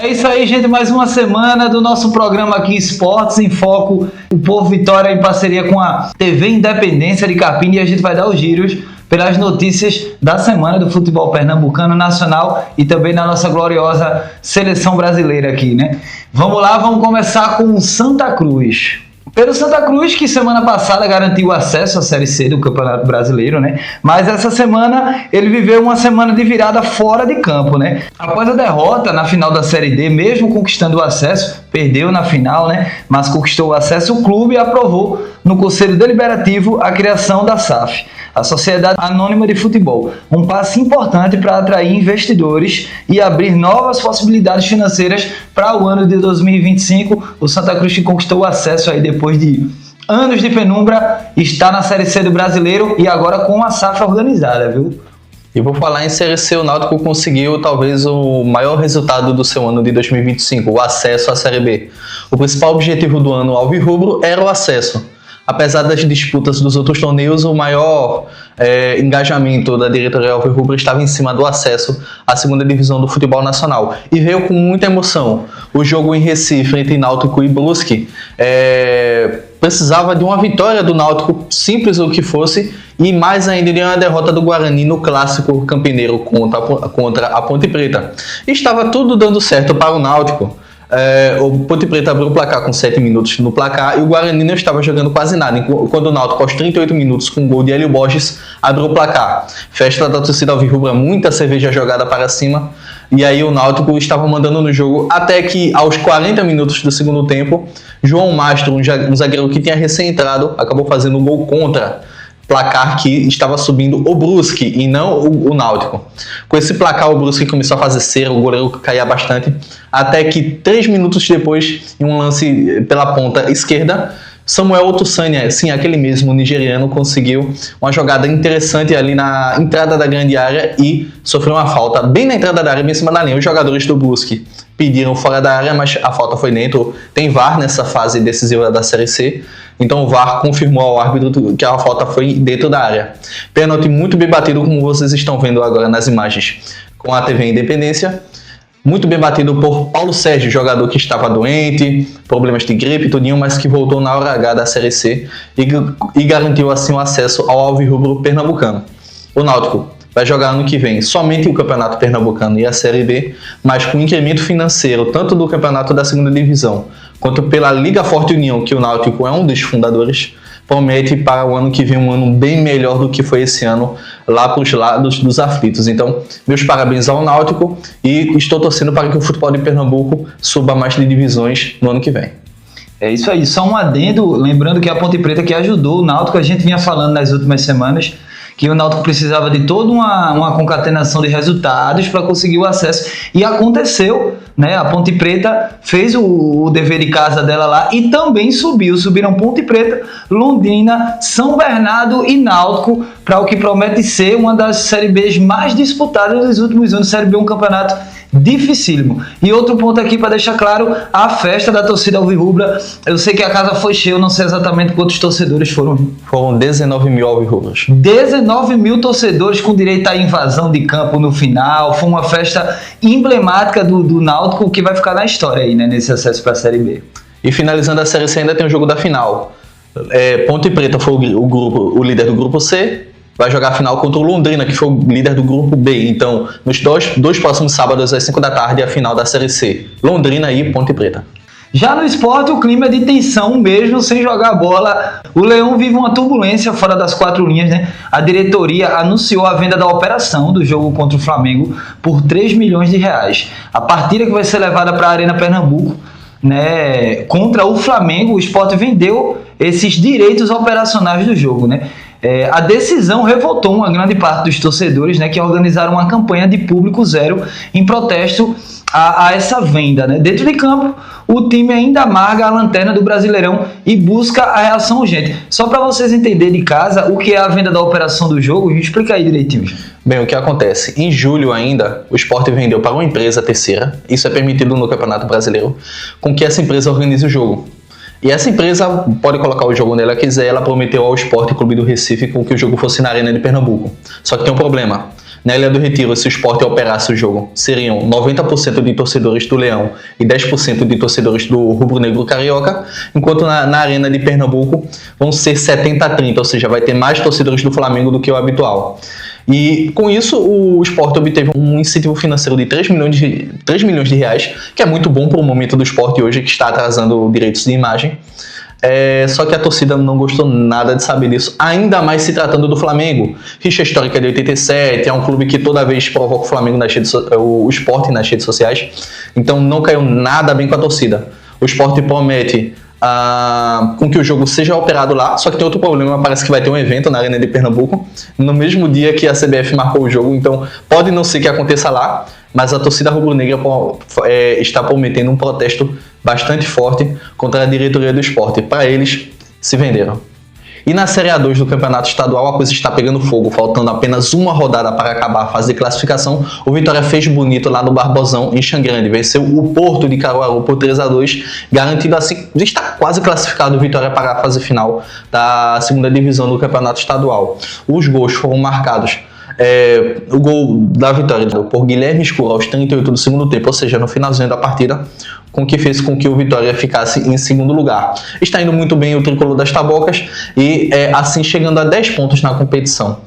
É isso aí, gente, mais uma semana do nosso programa aqui Esportes em Foco, o Povo Vitória em parceria com a TV Independência de Carpina, e a gente vai dar os giros pelas notícias da semana do futebol pernambucano, nacional e também na nossa gloriosa seleção brasileira aqui, né? Vamos lá, vamos começar com o Santa Cruz. Pelo Santa Cruz, que semana passada garantiu acesso à Série C do Campeonato Brasileiro, né? Mas essa semana ele viveu uma semana de virada fora de campo, né? Após a derrota na final da Série D, mesmo conquistando o acesso, perdeu na final, né? Mas conquistou o acesso, o clube aprovou no Conselho Deliberativo a criação da SAF, a Sociedade Anônima de Futebol. Um passo importante para atrair investidores e abrir novas possibilidades financeiras para o ano de 2025. O Santa Cruz que conquistou o acesso aí depois de anos de penumbra, está na Série C do Brasileiro e agora com a SAF organizada, viu? E por falar em Série C, o Náutico conseguiu talvez o maior resultado do seu ano de 2025, o acesso à Série B. O principal objetivo do ano alvirrubro era o acesso. Apesar das disputas dos outros torneios, o maior engajamento da diretoria alvirrubra estava em cima do acesso à segunda divisão do futebol nacional. E veio com muita emoção. O jogo em Recife entre Náutico e Brusque precisava de uma vitória do Náutico, simples o que fosse, e mais ainda de uma derrota do Guarani no clássico campineiro contra a Ponte Preta. E estava tudo dando certo para o Náutico. O Ponte Preta abriu o placar com 7 minutos no placar e o Guarani não estava jogando quase nada, quando o Náutico aos 38 minutos com o gol de Hélio Borges abriu o placar. Festa da torcida alvirrubra, muita cerveja jogada para cima, e aí o Náutico estava mandando no jogo até que aos 40 minutos do segundo tempo, João Mastro, um zagueiro que tinha recém-entrado, acabou fazendo um gol contra. Placar que estava subindo o Brusque e não o Náutico. Com esse placar, o Brusque começou a fazer cera, o goleiro caía bastante, até que 3 minutos depois, em um lance pela ponta esquerda, Samuel Otusanya, sim, aquele mesmo nigeriano, conseguiu uma jogada interessante ali na entrada da grande área e sofreu uma falta bem na entrada da área, bem em cima da linha. Os jogadores do Brusque pediram fora da área, mas a falta foi dentro. Tem VAR nessa fase decisiva da Série C, então o VAR confirmou ao árbitro que a falta foi dentro da área. Pênalti muito bem batido, como vocês estão vendo agora nas imagens com a TV Independência. Muito bem batido por Paulo Sérgio, jogador que estava doente, problemas de gripe e tudinho, mas que voltou na hora H da Série C e garantiu assim o acesso ao alvirrubro pernambucano. O Náutico vai jogar ano que vem somente o Campeonato Pernambucano e a Série B, mas com incremento financeiro tanto do Campeonato da Segunda Divisão quanto pela Liga Forte União, que o Náutico é um dos fundadores, promete para o ano que vem um ano bem melhor do que foi esse ano lá para os lados dos aflitos. Então, meus parabéns ao Náutico e estou torcendo para que o futebol de Pernambuco suba mais de divisões no ano que vem. É isso aí, só um adendo, lembrando que a Ponte Preta que ajudou o Náutico, a gente vinha falando nas últimas semanas que o Náutico precisava de toda uma concatenação de resultados para conseguir o acesso. E aconteceu, né? A Ponte Preta fez o dever de casa dela lá e também subiram Ponte Preta, Londrina, São Bernardo e Náutico, para o que promete ser uma das Série Bs mais disputadas dos últimos anos. Série B é um campeonato dificílimo. E outro ponto aqui para deixar claro, a festa da torcida alvirrubra. Eu sei que a casa foi cheia, eu não sei exatamente quantos torcedores foram. Foram 19 mil alvirrubras. 19 mil torcedores com direito à invasão de campo no final. Foi uma festa emblemática do Náutico que vai ficar na história aí, né, nesse acesso para a Série B. E finalizando a Série C ainda tem o jogo da final. Ponte Preta foi o líder do grupo C. Vai jogar a final contra o Londrina, que foi o líder do grupo B. Então, nos dois próximos sábados, às 5 da tarde, a final da Série C. Londrina e Ponte Preta. Já no esporte, o clima é de tensão mesmo, sem jogar bola. O Leão vive uma turbulência fora das 4 linhas, né? A diretoria anunciou a venda da operação do jogo contra o Flamengo por 3 milhões de reais. A partida que vai ser levada para a Arena Pernambuco, né, contra o Flamengo, o esporte vendeu esses direitos operacionais do jogo, né? A decisão revoltou uma grande parte dos torcedores, né, que organizaram uma campanha de público zero em protesto a essa venda, né? Dentro de campo, o time ainda amarga a lanterna do Brasileirão e busca a reação urgente. Só para vocês entenderem de casa o que é a venda da operação do jogo, a gente explica aí direitinho. Bem, o que acontece? Em julho ainda, o Sport vendeu para uma empresa terceira, isso é permitido no Campeonato Brasileiro, com que essa empresa organize o jogo. E essa empresa pode colocar o jogo onde ela quiser. Ela prometeu ao Sport Clube do Recife com que o jogo fosse na Arena de Pernambuco. Só que tem um problema. Na Ilha do Retiro, se o Sport operasse o jogo, seriam 90% de torcedores do Leão e 10% de torcedores do Rubro Negro Carioca, enquanto na Arena de Pernambuco vão ser 70-30, ou seja, vai ter mais torcedores do Flamengo do que o habitual. E com isso o Sport obteve um incentivo financeiro de 3 milhões de reais, que é muito bom para o momento do Sport hoje, que está atrasando direitos de imagem. Só que a torcida não gostou nada de saber disso, ainda mais se tratando do Flamengo. Rixa histórica de 87, é um clube que toda vez provoca o Flamengo o Sport nas redes sociais, então não caiu nada bem com a torcida. O Sport promete com que o jogo seja operado lá, só que tem outro problema, parece que vai ter um evento na Arena de Pernambuco, no mesmo dia que a CBF marcou o jogo, então pode não ser que aconteça lá, mas a torcida rubro-negra está prometendo um protesto bastante forte contra a diretoria do Sport. Para eles, se venderam. E na Série A2 do Campeonato Estadual a coisa está pegando fogo, faltando apenas uma rodada para acabar a fase de classificação. O Vitória fez bonito lá no Barbosão, em Xangrande, venceu o Porto de Caruaru por 3-2, garantindo assim, está quase classificado o Vitória para a fase final da segunda divisão do Campeonato Estadual. Os gols foram marcados. O gol da vitória por Guilherme Escuro aos 38 do segundo tempo, ou seja, no finalzinho da partida, com que fez com que o Vitória ficasse em segundo lugar. Está indo muito bem o tricolor das Tabocas e assim chegando a 10 pontos na competição.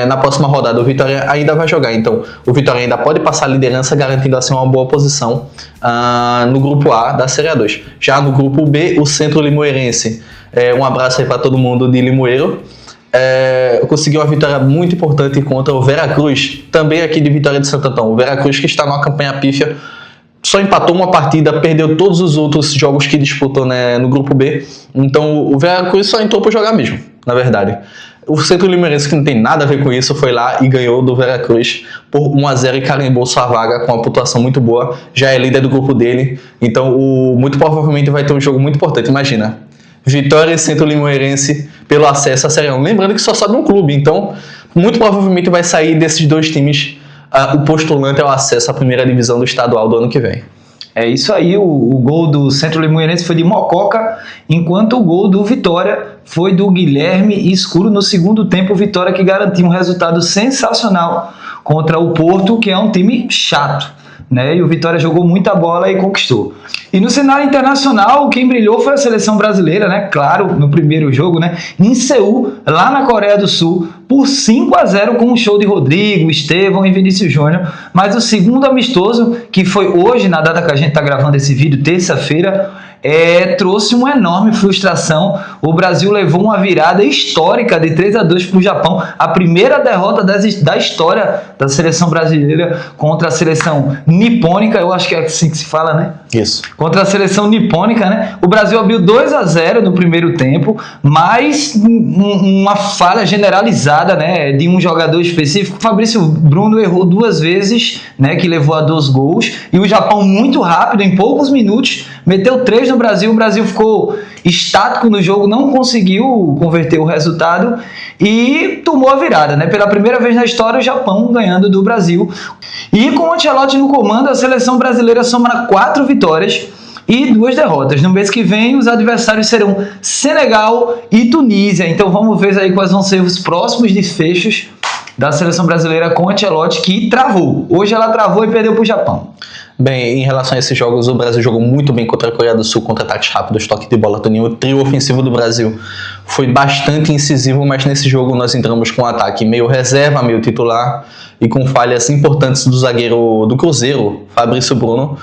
Na próxima rodada o Vitória ainda vai jogar, então o Vitória ainda pode passar a liderança, garantindo assim uma boa posição no grupo A da Série A2. Já no grupo B, o Centro Limoeirense, um abraço aí para todo mundo de Limoeiro, conseguiu uma vitória muito importante contra o Veracruz, também aqui de Vitória de Santo Antão. O Veracruz, que está numa campanha pífia, só empatou uma partida, perdeu todos os outros jogos que disputou, né, no grupo B. Então o Veracruz só entrou para jogar mesmo, na verdade. O Centro Limeirense, que não tem nada a ver com isso, foi lá e ganhou do Veracruz por 1-0 e carimbou sua vaga com uma pontuação muito boa. Já é líder do grupo dele, então muito provavelmente vai ter um jogo muito importante. Imagina, Vitória e Centro Limoeirense pelo acesso à Série A. Lembrando que só sobe um clube, então muito provavelmente vai sair desses dois times o postulante ao acesso à primeira divisão do estadual do ano que vem. É isso aí, o gol do Centro Limoeirense foi de Mococa, enquanto o gol do Vitória foi do Guilherme Escuro no segundo tempo. O Vitória que garantiu um resultado sensacional contra o Porto, que é um time chato, né? E o Vitória jogou muita bola e conquistou. E no cenário internacional, quem brilhou foi a seleção brasileira, né? Claro, no primeiro jogo, né? Em Seul, lá na Coreia do Sul, por 5-0 com um show de Rodrigo, Estevão e Vinícius Júnior. Mas o segundo amistoso, que foi hoje, na data que a gente está gravando esse vídeo, terça-feira, trouxe uma enorme frustração. O Brasil levou uma virada histórica de 3-2 para o Japão, a primeira derrota da história da seleção brasileira contra a seleção nipônica, eu acho que é assim que se fala, né? Isso. Contra a seleção nipônica, né? O Brasil abriu 2-0 no primeiro tempo, mas uma falha generalizada, né, de um jogador específico. O Fabrício Bruno errou 2 vezes, né, que levou a 2 gols, e o Japão muito rápido, em poucos minutos, meteu 3 no Brasil. O Brasil ficou estático no jogo, não conseguiu converter o resultado e tomou a virada, né? Pela primeira vez na história, o Japão ganhando do Brasil. E com o Ancelotti no comando, a seleção brasileira soma 4 vitórias e 2 derrotas. No mês que vem, os adversários serão Senegal e Tunísia. Então vamos ver aí quais vão ser os próximos desfechos da seleção brasileira com o Ancelotti, que travou. Hoje ela travou e perdeu para o Japão. Bem, em relação a esses jogos, o Brasil jogou muito bem contra a Coreia do Sul, contra-ataques rápidos, toque de bola, Toninho. O trio ofensivo do Brasil foi bastante incisivo, mas nesse jogo nós entramos com um ataque meio reserva, meio titular, e com falhas importantes do zagueiro do Cruzeiro, Fabrício Bruno,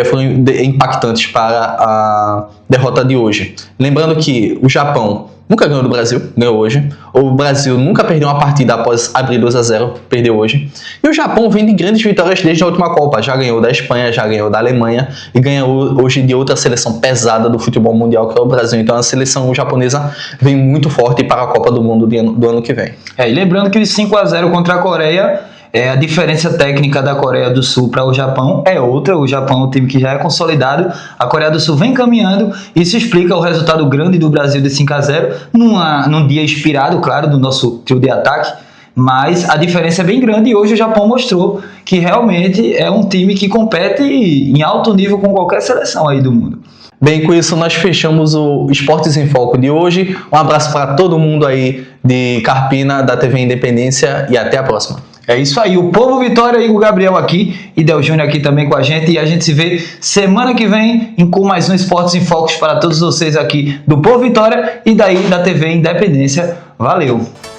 foram impactantes para a derrota de hoje. Lembrando que o Japão nunca ganhou do Brasil, ganhou hoje. O Brasil nunca perdeu uma partida após abrir 2-0, perdeu hoje. E o Japão vem de grandes vitórias desde a última Copa. Já ganhou da Espanha, já ganhou da Alemanha e ganha hoje de outra seleção pesada do futebol mundial, que é o Brasil. Então a seleção japonesa vem muito forte para a Copa do Mundo do ano que vem. E lembrando que os 5-0 contra a Coreia, a diferença técnica da Coreia do Sul para o Japão é outra. O Japão é um time que já é consolidado, a Coreia do Sul vem caminhando. Isso explica o resultado grande do Brasil de 5-0 num dia inspirado, claro, do nosso trio de ataque, mas a diferença é bem grande e hoje o Japão mostrou que realmente é um time que compete em alto nível com qualquer seleção aí do mundo. Bem, com isso nós fechamos o Esportes em Foco de hoje. Um abraço para todo mundo aí de Carpina, da TV Independência, e até a próxima. É isso aí, o Povo Vitória, Igor Gabriel aqui e Del Júnior aqui também com a gente, e a gente se vê semana que vem com mais um Esportes em Focos para todos vocês aqui do Povo Vitória e daí da TV Independência. Valeu!